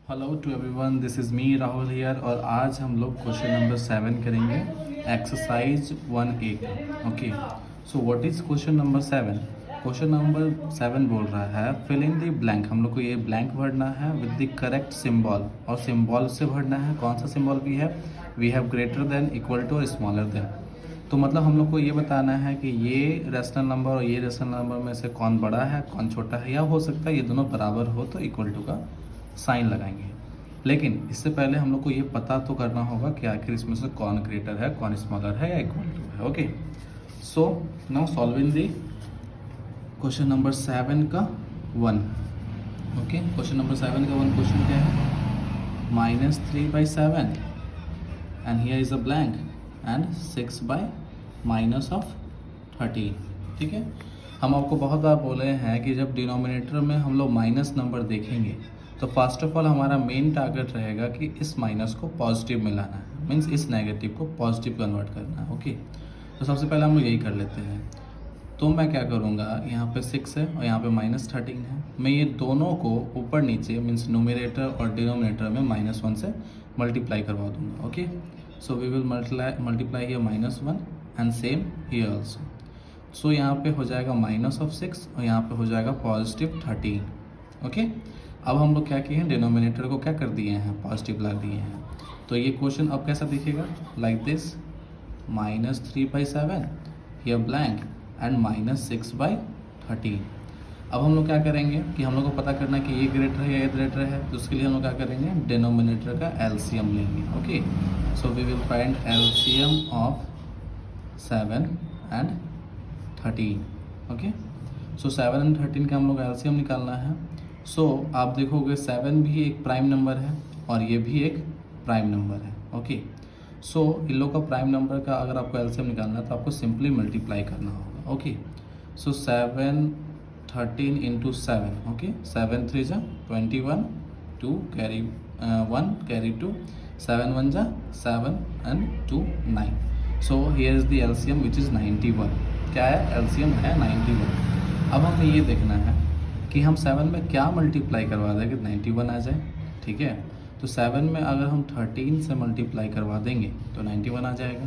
Hello to everyone, this is me Rahul here. और आज हम लोग क्वेश्चन नंबर 7 करेंगे, एक्सरसाइज 1A का। Okay, so what is question number 7? Question number 7 बोल रहा है फिल इन द ब्लैंक। हम लोग को ये ब्लैंक भरना है विद द करेक्ट सिंबल, और सिंबल से भरना है। कौन सा symbol we have greater than, equal to और स्मॉलर देन। तो मतलब हम लोग को ये बताना है कि ये रैशनल नंबर और ये रैशनल नंबर में से कौन बड़ा है कौन छोटा है, या हो सकता है ये दोनों बराबर हो तो इक्वल टू का साइन लगाएंगे। लेकिन इससे पहले हम लोग को ये पता तो करना होगा कि आखिर इसमें से कौन ग्रेटर है, कौन स्मॉलर है या इक्वल टू है। Okay, so now solving the question number 7 का 1। ओके, क्वेश्चन नंबर 7 का 1 क्वेश्चन क्या है? -3/7 and here is a blank and 6/-13। ठीक है, हम आपको बहुत बार बोले हैं कि जब डिनोमिनेटर में हम लोग माइनस नंबर देखेंगे तो फर्स्ट ऑफ ऑल हमारा मेन टारगेट रहेगा कि इस माइनस को पॉजिटिव में लाना है, मीन्स इस नेगेटिव को पॉजिटिव कन्वर्ट करना है। ओके, तो सबसे पहले हम लोग यही कर लेते हैं। तो मैं क्या करूँगा, यहाँ पे 6 है और यहाँ पे -13 है। मैं ये दोनों को ऊपर नीचे मीन्स न्यूमरेटर और डिनोमिनेटर में -1 से मल्टीप्लाई करवा दूँगा। Okay, so we will multiply here -1 and same here also. So यहाँ पे हो जाएगा -6 और यहाँ पे हो जाएगा +13। ओके, अब हम लोग क्या किए हैं, डिनोमिनेटर को क्या कर दिए हैं, पॉजिटिव ला दिए हैं। तो ये क्वेश्चन अब कैसा दिखेगा, like this, -3/7 here blank and -6/13। अब हम लोग क्या करेंगे कि हम लोग को पता करना है कि ये ग्रेटर है या ये ग्रेटर है, तो उसके लिए हम लोग क्या करेंगे, डिनोमिनेटर का एलसीएम लेंगे। Okay, so we will find LCM of 7 and 13। Okay, so 7 and 13 का हम लोग एलसीएम निकालना है। सो आप देखोगे 7 भी एक प्राइम नंबर है और ये भी एक प्राइम नंबर है। ओके, सो इन लोग का प्राइम नंबर का अगर आपको एलसीएम निकालना है तो आपको सिंपली मल्टीप्लाई करना होगा। Okay, so 7 13 into 7। ओके, 7 3 जा 21, 2 कैरी 1 कैरी 2, 7 1 जा 7 and 2 9। So here is the LCM which is 91। क्या है, एलसीएम है 91। अब हमें ये देखना है कि हम 7 में क्या मल्टीप्लाई करवा दें कि 91 आ जाए। ठीक है, तो 7 में अगर हम 13 से मल्टीप्लाई करवा देंगे तो 91 आ जाएगा।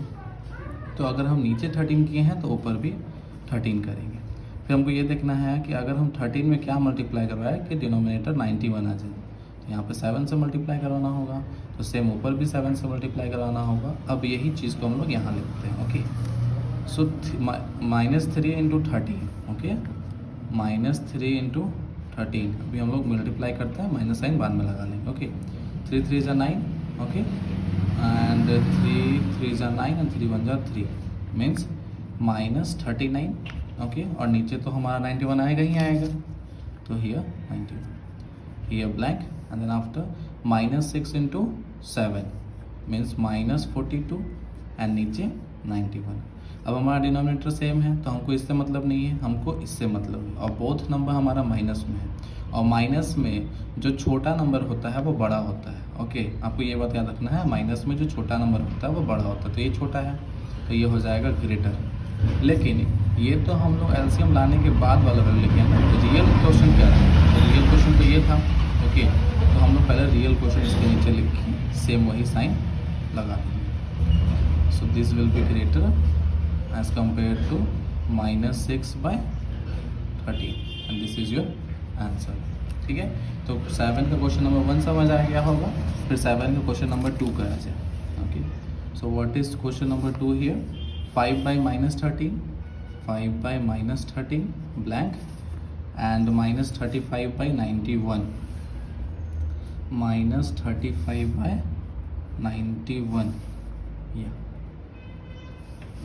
तो अगर हम नीचे 13 किए हैं तो ऊपर भी 13 करेंगे। फिर हमको ये देखना है कि अगर हम 13 में क्या मल्टीप्लाई करवाएं कि डिनोमिनेटर 91 आ जाए। तो यहाँ पे 7 से मल्टीप्लाई करवाना होगा, तो सेम ऊपर भी 7 से मल्टीप्लाई करवाना होगा। अब यही चीज़ को हम लोग यहाँ लिखते हैं। ओके, सो -3 इंटू 13। Okay, -3 into 13। अभी हम लोग मल्टीप्लाई करते हैं, माइनस साइन बाद में लगा लेंगे। ओके, 3 3 जा 9। ओके, एंड 3 3 जा 9 एंड 3 1 जा 3 मीन्स -39। ओके, और नीचे तो हमारा 91 आएगा ही आएगा, तो here 91, here blank and then after -6 into 7 means -42 and नीचे 91। अब हमारा डिनोमिनेटर सेम है तो हमको इससे मतलब नहीं है, हमको इससे मतलब है। और बोथ नंबर हमारा माइनस में है, और माइनस में जो छोटा नंबर होता है वो बड़ा होता है। ओके, आपको ये बात याद रखना है, माइनस में जो छोटा नंबर होता है वो बड़ा होता है, तो ये छोटा है तो ये हो जाएगा ग्रेटर। लेकिन ये तो हम लोग एलसीएम लाने के बाद वाला वैल्यू लिखे हैं ना, तो रियल क्वेश्चन क्या था, तो रियल क्वेश्चन तो ये था। ओके, तो हम लोग पहले रियल क्वेश्चन इसके नीचे लिख के सेम वही साइन लगा देंगे। So this will be greater as compared to -6/13 and this is your answer। ठीक है, तो 7 का क्वेश्चन नंबर 1 समझ आ गया होगा। फिर 7 का क्वेश्चन नंबर 2 का आ जाए। Okay, so what is question number 2 here, 5/-13, 5/-13 blank and -35/91, -35/91 या।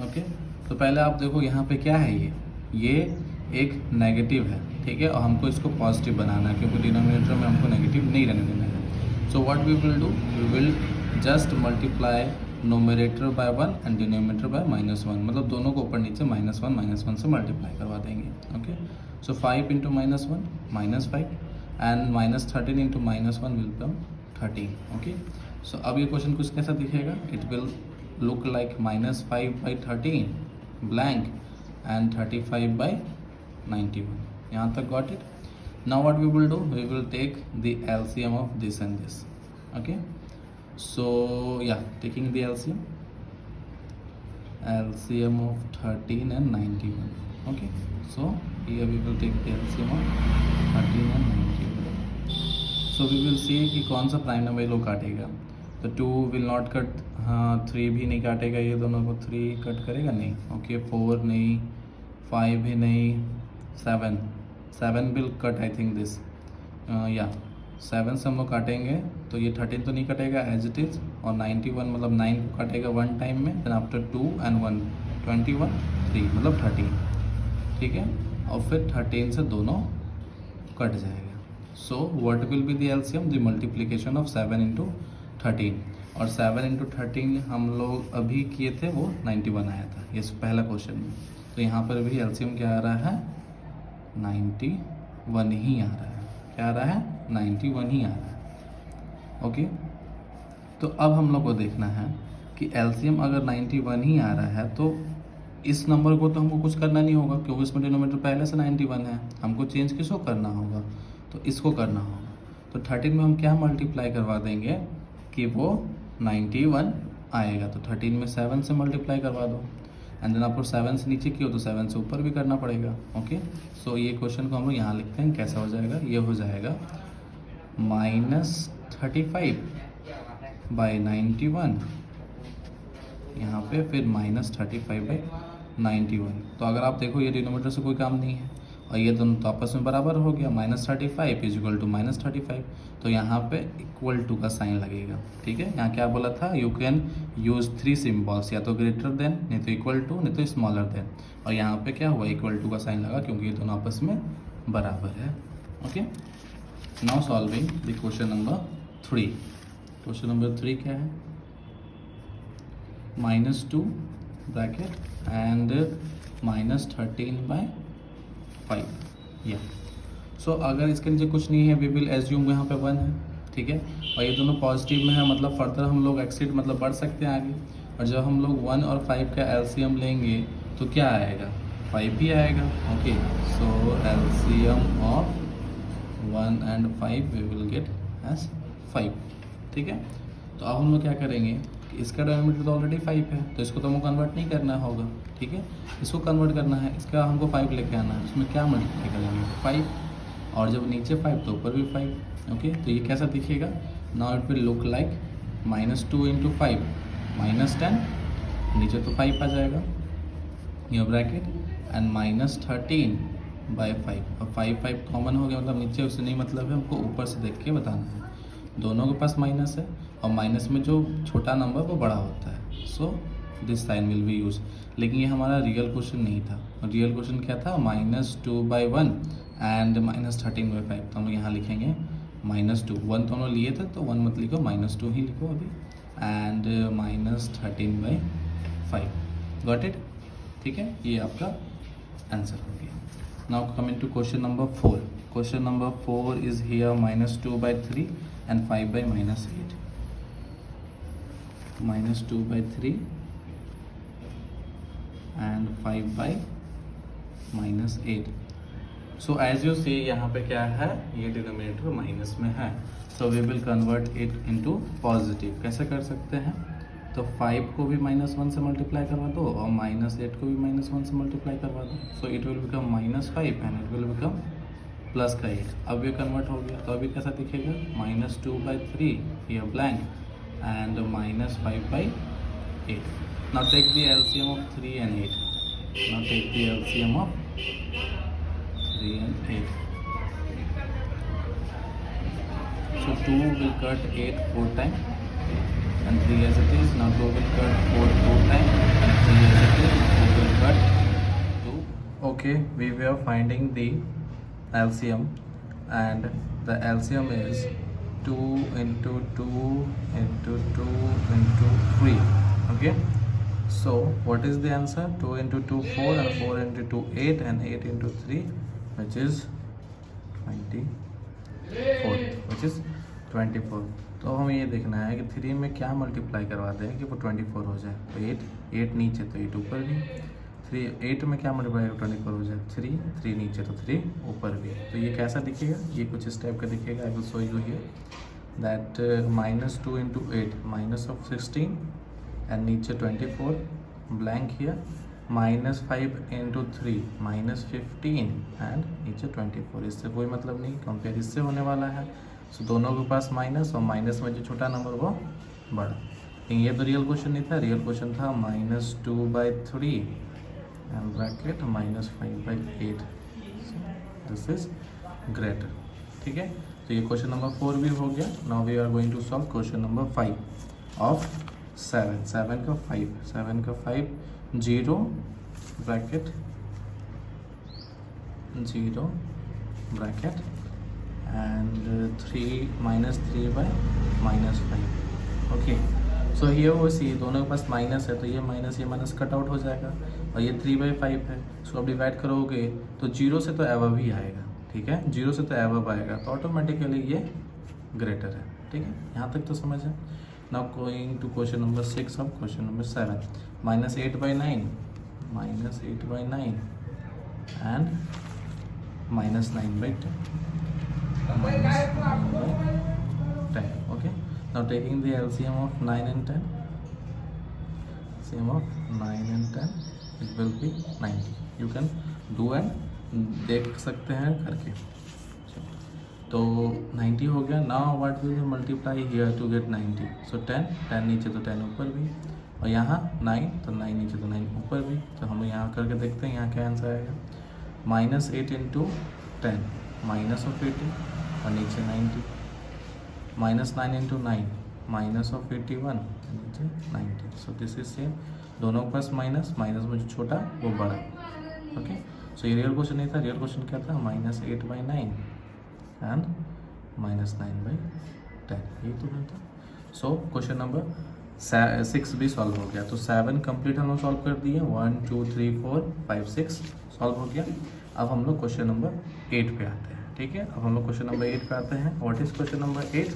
ओके, तो पहले आप देखो यहाँ पे क्या है, ये एक नेगेटिव है। ठीक है, और हमको इसको पॉजिटिव बनाना है क्योंकि डिनोमिनेटर में हमको नेगेटिव नहीं रहने देना है। So what we will do, we will just multiply nominator by 1 and denominator by -1, मतलब दोनों को ऊपर नीचे -1 से मल्टीप्लाई करवा देंगे। Okay, so 5 into -1 -5 and -13 into -1 will become 13। Okay, so अब ये क्वेश्चन कुछ कैसा दिखेगा, it will look like -5/13 blank and 35/91। यहाँ तक got it. Now what we will do, we will take the LCM of this and this. Okay, so yeah, taking the LCM of 13 and 91. Okay, so here we will take the LCM of 13 and 91. So we will see कि कौन सा prime number लोग काटेगा. तो 2 will not cut, हाँ 3 भी नहीं काटेगा, ये दोनों को 3 कट करेगा नहीं. ओके, 4 नहीं, 5 भी नहीं, 7 will cut I think this. या 7 से हम लोग काटेंगे तो ये 13 तो नहीं कटेगा एज इट इज़, और 91 मतलब 9 को काटेगा वन टाइम में. देन आफ्टर 2 and 1 21 3 मतलब 13. ठीक है, और फिर 13 से दोनों कट जाएगा. So what will be the LCM, the multiplication of 7 into 13. और 7 into 13 हम लोग अभी किए थे, वो 91 आया था ये पहला क्वेश्चन में. तो यहाँ पर भी एलसीएम क्या आ रहा है, 91 ही आ रहा है. क्या आ रहा है, 91 ही आ रहा है. ओके, तो अब हम लोग को देखना है कि एलसीएम अगर 91 ही आ रहा है तो इस नंबर को तो हमको कुछ करना नहीं होगा, क्योंकि इसमें डिनोमिनेटर पहले से 91 है. हमको चेंज किसको करना होगा, तो इसको करना होगा. तो 13 में हम क्या मल्टीप्लाई करवा देंगे कि वो 91 आएगा. तो 13 में 7 से मल्टीप्लाई करवा दो, एंड देन आपको 7 से नीचे की हो तो 7 से ऊपर भी करना पड़ेगा. ओके, सो ये क्वेश्चन को हम लोग यहाँ लिखते हैं. कैसा हो जाएगा, ये हो जाएगा -35 बाई 91, यहाँ पे फिर -35 बाई 91. तो अगर आप देखो ये डिनोमिनेटर से कोई काम नहीं है, और ये दोनों तो आपस में बराबर हो गया. -35 इज इक्वल टू -35. तो यहाँ पे इक्वल टू का साइन लगेगा. ठीक है, यहाँ क्या बोला था, यू कैन यूज़ 3 सिम्बॉल्स, या तो ग्रेटर देन, नहीं तो इक्वल टू, नहीं तो स्मॉलर देन. और यहाँ पे क्या हुआ, इक्वल टू का साइन लगा, क्योंकि ये दोनों आपस में बराबर है. Okay, now solving the question number 3. Question number 3 क्या है, -2 ब्रैकेट एंड -13/5. या सो अगर इसके नीचे कुछ नहीं है, वी विल एज्यूम यहाँ पे 1 है. ठीक है, और ये दोनों पॉजिटिव में है, मतलब फर्दर हम लोग एक्सीड मतलब बढ़ सकते हैं आगे. और जब हम लोग 1 और 5 का एलसीएम लेंगे तो क्या आएगा, 5 ही आएगा. Okay, so LCM of 1 and 5 we will get as 5. ठीक है, तो अब हम लोग क्या करेंगे कि इसका डिनोमिनेटर तो ऑलरेडी 5 है, तो इसको तो हमको कन्वर्ट नहीं करना होगा. ठीक है, इसको कन्वर्ट करना है, इसका हमको 5 लेके आना है. उसमें क्या मल्टीप्लाई करेंगे, 5, और जब नीचे 5 तो ऊपर भी 5. ओके, तो ये कैसा दिखेगा, now it will look like -2 into 5 -10, नीचे तो 5 आ जाएगा ये ब्रैकेट, एंड -13/5. और 5 कॉमन हो गया, मतलब नीचे उससे नहीं मतलब है, हमको ऊपर से देख के बताना है. दोनों के पास माइनस है, और माइनस में जो छोटा नंबर वो बड़ा होता है. So this sign will be use. लेकिन ये हमारा रियल क्वेश्चन नहीं था. रियल क्वेश्चन क्या था, -2/1 एंड -13/5. तो हम यहाँ लिखेंगे -2. 1 तो हम लोग लिए थे, तो 1 मत लिखो, -2 ही लिखो अभी, एंड -13/5. Got it. ठीक है, ये आपका आंसर हो गया. Now coming to question number 4. Question number 4 is here -2/3 and 5/-8. -2/3 and 5/-8. So as you see यहाँ पे क्या है, ये डिनोमिनेटर माइनस में है. So we will convert it into positive. कैसे कर सकते हैं, तो 5 को भी -1 से मल्टीप्लाई करवा दो, और -8 को भी -1 से मल्टीप्लाई करवा दो. So it will become -5 and it will become +8. अब ये कन्वर्ट हो गया, तो अभी कैसा दिखेगा, -2/3 here blank and -5/8. Now take the LCM of 3 and 8. Now take the LCM of 3 and 8. So 2 will cut 8 4 times and 3 as it is. Now 2 will cut 4 times and 3 as it is. 2 will cut 2. Okay, we were finding the LCM, and the LCM is 2 into 2 into 2 into 3. Okay, so what is the answer, 2 into 2 4 and 4 into 2 8 and 8 into 3 which is 24, which is 24. तो हमें ये देखना है कि 3 में क्या multiply करवाते हैं कि वो 24 हो जाए. तो 8 नीचे तो 8 ऊपर भी, 3 8 में क्या मल्टीप्लाई 24 हो जाए 3 3 नीचे तो 3 ऊपर भी। तो ये कैसा दिखेगा, ये कुछ इस टाइप का दिखेगा। I will show you here that -2 × 8 -16 and नीचे 24 ब्लैंक हियर, -5 × 3 -15 एंड नीचे 24। इससे कोई मतलब नहीं, कंपेयर इससे होने वाला है। सो दोनों के पास माइनस, और माइनस में जो छोटा नंबर वो बड़ा। लेकिन ये तो रियल क्वेश्चन नहीं था, रियल क्वेश्चन था -2/3 and bracket -5/8। This is greater. ठीक है, तो ये क्वेश्चन नंबर 4 भी हो गया। Now we are going to solve question number 5 of 7 का 5 0 bracket 0 bracket and 3 -3/-5। Okay, so ये वो सी दोनों के पास माइनस है, तो ये माइनस कट आउट हो जाएगा, और ये 3/5 है। इसको आप डिवाइड करोगे तो 0 से तो एवब ही आएगा। ठीक है, 0 से तो एवब आएगा, तो ऑटोमेटिकली ये ग्रेटर है। ठीक है, यहाँ तक तो समझ है। Now going to question number 6 of question number 7 -8/9 and -9/10 -9/10। okay, now taking the LCM of 9 and 10, LCM of 9 and 10 it will be 90। you can do and देख सकते हैं करके। तो 90 हो गया। Now what will you multiply here to get 90? So 10 नीचे तो 10 ऊपर भी, और यहाँ 9 तो 9 नीचे तो 9 ऊपर भी। तो हम यहाँ करके देखते हैं यहाँ क्या आंसर आएगा। -8 × 10 -80 और नीचे 90, -9 × 9 -81 नीचे 90। सो दिस इज सेम, दोनों के पास माइनस में जो छोटा वो बड़ा। ओके, सो ये रियल क्वेश्चन नहीं था, रियल क्वेश्चन क्या था, -8/9 एंड -9/10, यही तो था। सो क्वेश्चन नंबर 6 भी सॉल्व हो गया। तो 7 कंप्लीट हम लोग सॉल्व कर दिए, 1 2 3 4 5 6 सॉल्व हो गया। अब हम लोग क्वेश्चन नंबर 8 पे आते हैं। ठीक है, अब हम लोग क्वेश्चन नंबर 8 पे आते हैं। What is question number 8?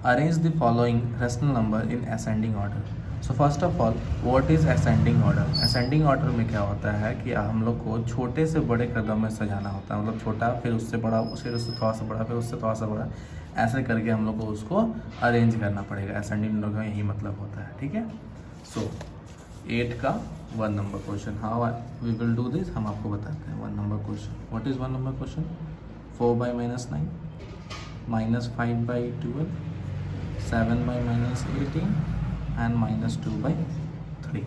Arrange the following rational number in ascending order. So first of all what is ascending order? Ascending order में क्या होता है कि हम लोग को छोटे से बड़े कदम में सजाना होता है, मतलब छोटा फिर उससे बड़ा, फिर उससे थोड़ा सा बड़ा, फिर उससे थोड़ा सा बड़ा, ऐसे करके हम लोग को उसको अरेंज करना पड़ेगा। असेंडिंग ऑर्डर का यही मतलब होता है। ठीक है, सो 8 का 1 number question, how we will do this हम आपको बताते हैं। 1 number question, what is 1 number question? 4/-9 -5/12 7/-18 and -2/3।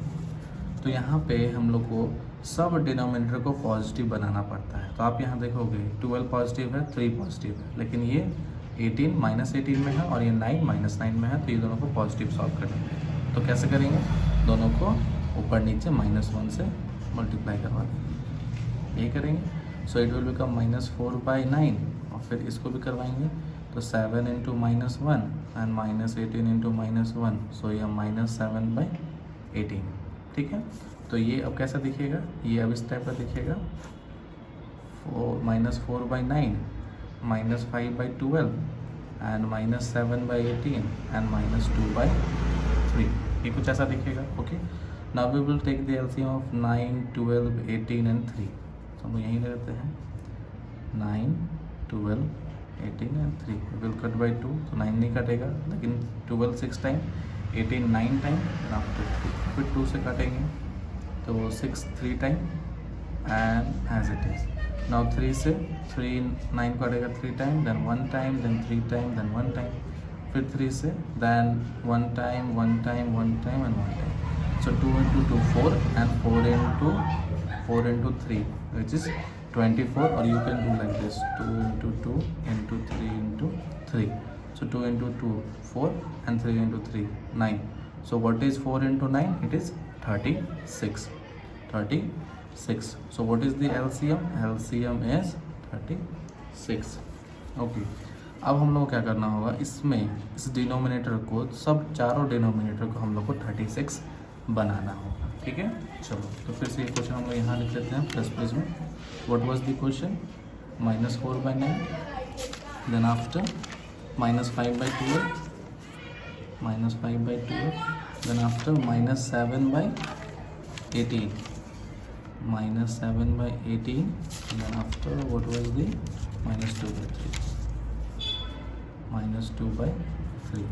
तो यहाँ पे हम लोग को सब डिनोमिनेटर को पॉजिटिव बनाना पड़ता है। तो आप यहाँ देखोगे 12 पॉजिटिव है, 3 पॉजिटिव है, लेकिन ये 18 -18 में है और ये 9 -9 में है, तो ये दोनों को पॉजिटिव सॉल्व करेंगे। तो कैसे करेंगे? दोनों को ऊपर नीचे -1 से मल्टीप्लाई करवा देंगे, यही करेंगे। सो इट विल बिकम -4/9, और फिर इसको भी करवाएंगे, तो 7 × -1 एंड -18 × -1, सो ये -7/18। ठीक है, तो ये अब कैसा दिखेगा, ये अब इस टाइप का दिखेगा, -4/9 -5/12 एंड -7/18 एंड -2/3, ये कुछ ऐसा दिखेगा। Okay, now we will take the LCM of 9 12 18 and 3। तो हम यहीं लेते हैं 9 12 18 एंड 3 विल कट बाई 2, तो 9 नहीं कटेगा, लेकिन 12 6 टाइम, 18 9 टाइम, आफ्टर 3 फिर 2 से काटेंगे, तो 6 3 time and as it is. Now 3 से 3 9 काटेगा 3 time, then 1 time, then 3 time, then 1 time, फिर 3 से then 1 time 1 time 1 time and 1 time. So 2 × 2 4 and 4 × 3 which is 24, or you can do like this 2 × 2 × 3 × 3. So 2 × 2 4 and 3 × 3 9. So what is 4 × 9? It is 36. 36. So what is the LCM? LCM is 36. Okay. अब हम लोग को क्या करना होगा, इसमें इस denominator को, सब चारों डिनोमिनेटर को हम लोग को 36 बनाना होगा। ठीक है, चलो तो फिर से ये क्वेश्चन हम लोग यहाँ लिख लेते हैं फर्स्ट पेज में। What was the question? -4/9, then after -5/12, then after -7/18, -7/18 then after what was the -2/3 -2/3।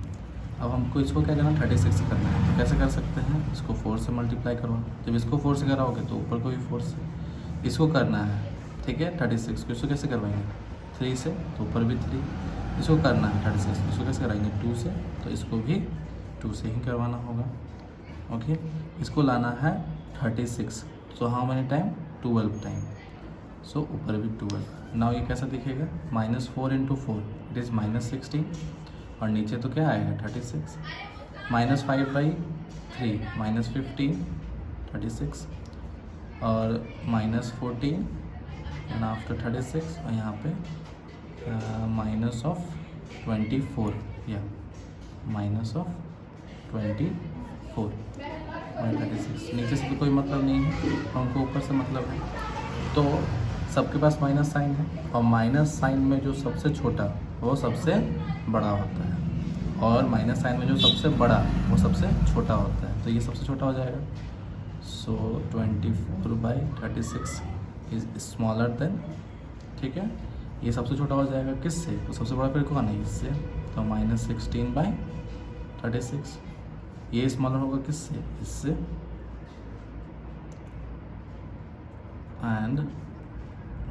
अब हमको इसको क्या करना है 36 से करना है। तो कैसे कर सकते हैं, इसको 4 से मल्टीप्लाई करो। जब इसको 4 से कराओगे तो ऊपर को भी 4 से इसको करना है, ठीक है। 36 को इसको कैसे करवाएंगे 3 से, तो ऊपर भी 3। इसको करना है 36, इसको कैसे कराएंगे 2 से, तो इसको भी 2 से ही करवाना होगा। ओके, इसको लाना है 36, so how many time 12 time, so ऊपर भी 12। नाउ ये कैसा दिखेगा -4 × 4 इट इज़ -16 और नीचे तो क्या आएगा 36। -5/3 -15 36 और -14 एंड आफ्टर 36 और यहाँ पे -24 या -24 और 36। नीचे से तो कोई मतलब नहीं है, हमको ऊपर से मतलब है। तो सबके पास माइनस साइन है और माइनस साइन में जो सबसे छोटा वो सबसे बड़ा होता है और माइनस साइन में जो सबसे बड़ा वो सबसे छोटा होता है। तो ये सबसे छोटा हो जाएगा। सो 24/36 इज स्मॉलर देन, ठीक है। ये सबसे छोटा हो जाएगा किससे, तो सबसे बड़ा फिर कौन है इससे, तो -16/36। ये स्मॉलर होगा किससे, इससे। एंड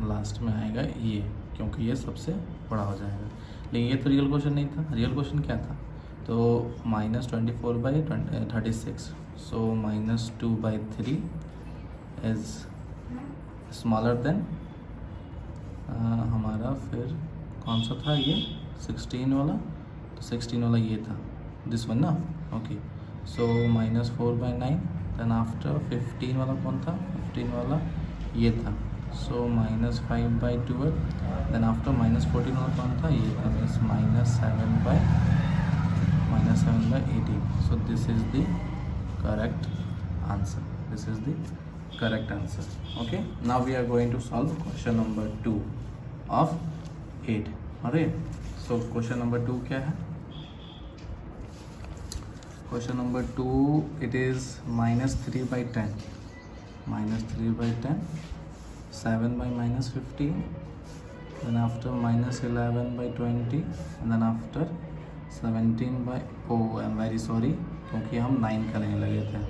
लास्ट में आएगा ये, क्योंकि ये सबसे बड़ा हो जाएगा। लेकिन ये तो रियल क्वेश्चन नहीं था। रियल क्वेश्चन क्या था, तो -24/36, सो -2/3 इज स्मॉलर देन हमारा फिर कौन सा था ये 16 वाला, तो 16 वाला ये था, दिस वन ना। ओके, सो -4/9 देन आफ्टर 15 वाला कौन था, 15 वाला ये था, सो -5/12 देन आफ्टर -14 वाला कौन था, ये था, means -7/18। So this is the correct answer, this is the correct answer. Okay, now we are going to solve question number 2 of 8. Alright, so question number 2 क्या है, question number 2 it is -3/10 7/-15 then after -11/20 and then after 17 oh I'm very sorry क्योंकि हम 9 करने लगे थे,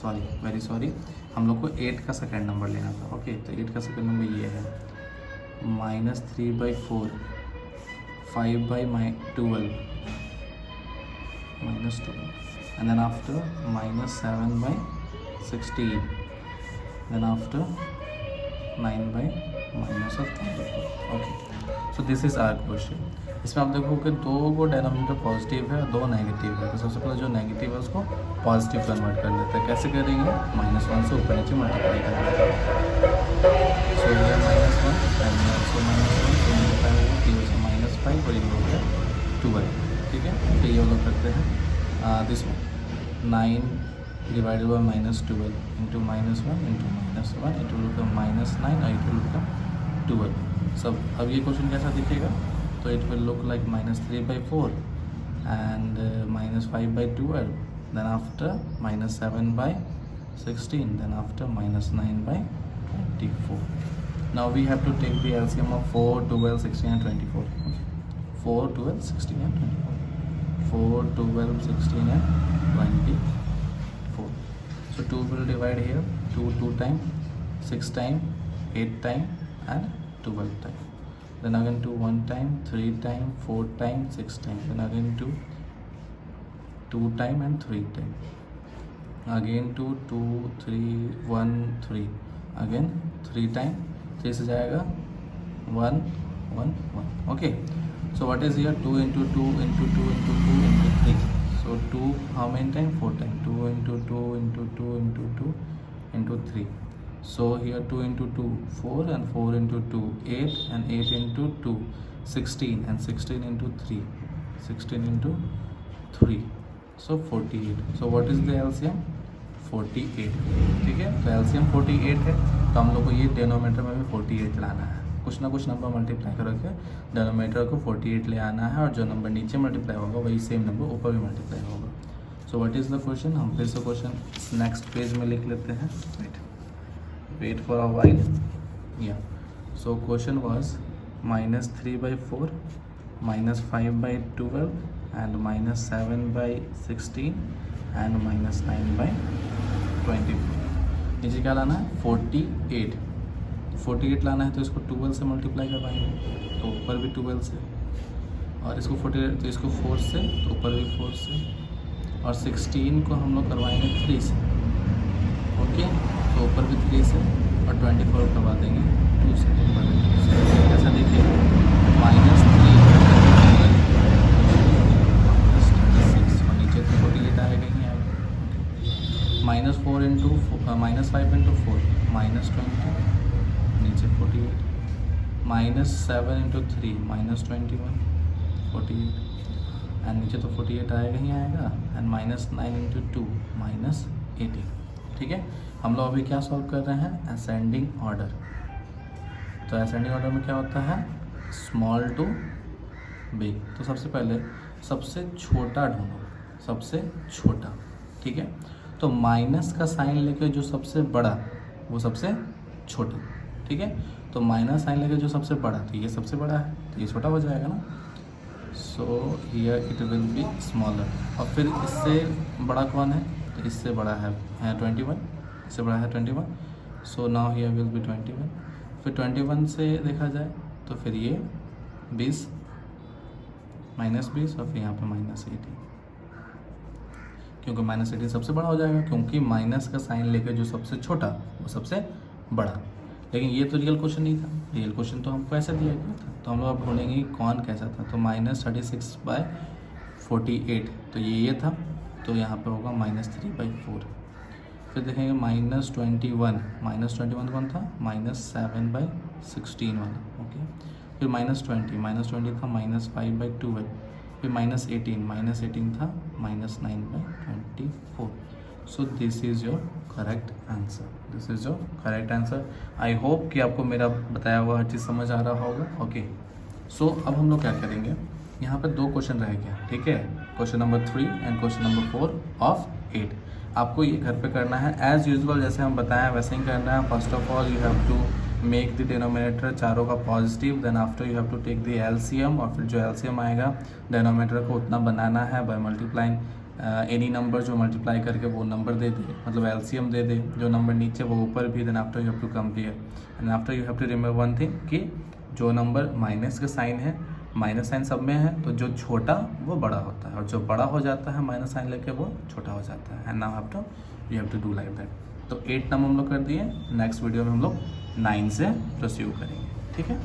sorry very sorry, हम लोग को 8 का सेकेंड नंबर लेना था। ओके, तो 8 का सेकेंड नंबर ये है -3/4 5/12 -12 and then after -7/16 then after 9/-24। Okay, so this is our question. इसमें आप देखो कि 2 को डेनोमिनेटर पॉजिटिव है और 2 नेगेटिव है। तो सबसे पहले जो नेगेटिव है उसको पॉजिटिव कन्वर्ट कर लेते हैं। कैसे करेंगे, -1 से ऊपर नीचे मल्टीप्लाई करेंगे। सो ये -1 एंड सो -5 और ये हो गया 12, ठीक है। तो ये लोग करते हैं this one 9 divided by -12 into -1 into -1 it will become -9 और it will become 12। सब अब ये क्वेश्चन कैसा दिखेगा, तो it will look like -3/4 and -5/12 then after -7/16 then after -9/24। now we have to take the LCM of 4, 12, 16 and 24। okay, 4, 12, 16 and 24, 4, 12, 16 and 24। so 2 will divide here, 2 time, 6 time, 8 time and 12 time, then again 2 1 time, 3 time, 4 time, 6 time, then again 2 time and 3 time, again 2 2 3 1 3, again 3 time, 3 से जाएगा 1 1 1। okay, so what is here 2 into 2 into 2 into 2 into 3, so 2 how many time, 4 time, 2 into 2 into 2 into 2 into 3, so here 2 into 2 4 and 4 into 2 8 and 8 into 2 16 and 16 into 3 16 into 3, so 48। so what is the LCM 48, ठीक है। तो LCM 48 है, तो हम लोग को ये denominator में भी 48 लाना है। कुछ ना कुछ नंबर मल्टीप्लाई करके डेनोमीटर को 48 ले आना है और जो नंबर नीचे मल्टीप्लाई होगा वही सेम नंबर ऊपर भी मल्टीप्लाई होगा। So what is the question, हम फिर से क्वेश्चन नेक्स्ट पेज में लिख लेते हैं। Right, wait for a while. Yeah, so question was minus 3/4, minus 5/12 and minus 7/16 and minus 9/24. नीचे क्या लाना है 48, 48 लाना है तो इसको 12 से मल्टीप्लाई करवाएंगे तो ऊपर भी 12 से, और इसको 48 तो इसको 4 से तो ऊपर भी 4 से, और 16 को हम लोग करवाएंगे 3 से, ओके, तो ऊपर भी 3 से, और 24 करवा देंगे 2 से। ऐसा देखिए -3 -36 और नीचे तो 48 आएगा ही आएगा। -4 इंटू -5 इंटू 4 -20, नीचे 48, -7 इंटू 3 -21, 48, एंड नीचे तो 48 आएगा ही आएगा, एंड -9 इंटू 2 -18। ठीक है, हम लोग अभी क्या सॉल्व कर रहे हैं, असेंडिंग ऑर्डर। तो असेंडिंग ऑर्डर में क्या होता है, स्मॉल टू बिग। तो सबसे पहले सबसे छोटा ढूंढो, सबसे छोटा। ठीक है, तो माइनस का साइन लेके जो सबसे बड़ा वो सबसे छोटा। ठीक है, तो माइनस साइन लेके जो सबसे बड़ा, तो ये सबसे बड़ा है तो ये छोटा हो जाएगा ना। So here it will be smaller. और फिर इससे बड़ा कौन है, तो इससे बड़ा है 21, इससे बड़ा है 21। So now here will be 21। फिर 21 से देखा जाए तो फिर ये 20, -20, और फिर यहाँ पे -18, क्योंकि -18 सबसे बड़ा हो जाएगा, क्योंकि माइनस का साइन लेकर जो सबसे छोटा वो सबसे बड़ा। लेकिन ये तो रियल क्वेश्चन नहीं था, रियल क्वेश्चन तो हमको ऐसा दिया गया था। तो हम लोग अब ढूंढेंगे कि कौन कैसा था। तो -36/48, तो ये था, तो यहाँ पे होगा -3/4। फिर देखेंगे -21 कौन था, -7/16 वाला, ओके। फिर -20 था -5/12। फिर -18 था -9/24। So this is your correct answer, this is your correct answer. I hope कि आपको मेरा बताया हुआ हर चीज़ समझ आ रहा होगा, ओके। सो अब हम लोग क्या करेंगे, यहाँ पे 2 क्वेश्चन रह गया, ठीक है, question number 3 and question number 4 of 8। आपको ये घर पे करना है एज यूजुअल, जैसे हम बताएं वैसे ही करना है। First of all you have to make the denominator चारों का positive, then after you have to take the LCM, और फिर जो एलसीएम आएगा डिनोमिनेटर को उतना बनाना है बाय मल्टीप्लाइंग एनी नंबर जो मल्टीप्लाई करके वो नंबर दे दे, मतलब एलसीएम दे दे, जो नंबर नीचे वो ऊपर भी। Then after you have to compare, and after you have to remember one thing कि जो नंबर माइनस का साइन है, माइनस साइन सब में है, तो जो छोटा वो बड़ा होता है, और जो बड़ा हो जाता है माइनस साइन लेके वो छोटा हो जाता है। And now you have to do like that. तो 8 नंबर हम लोग कर दिए, नेक्स्ट वीडियो में हम लोग 9 से प्रोसीव करेंगे, ठीक है।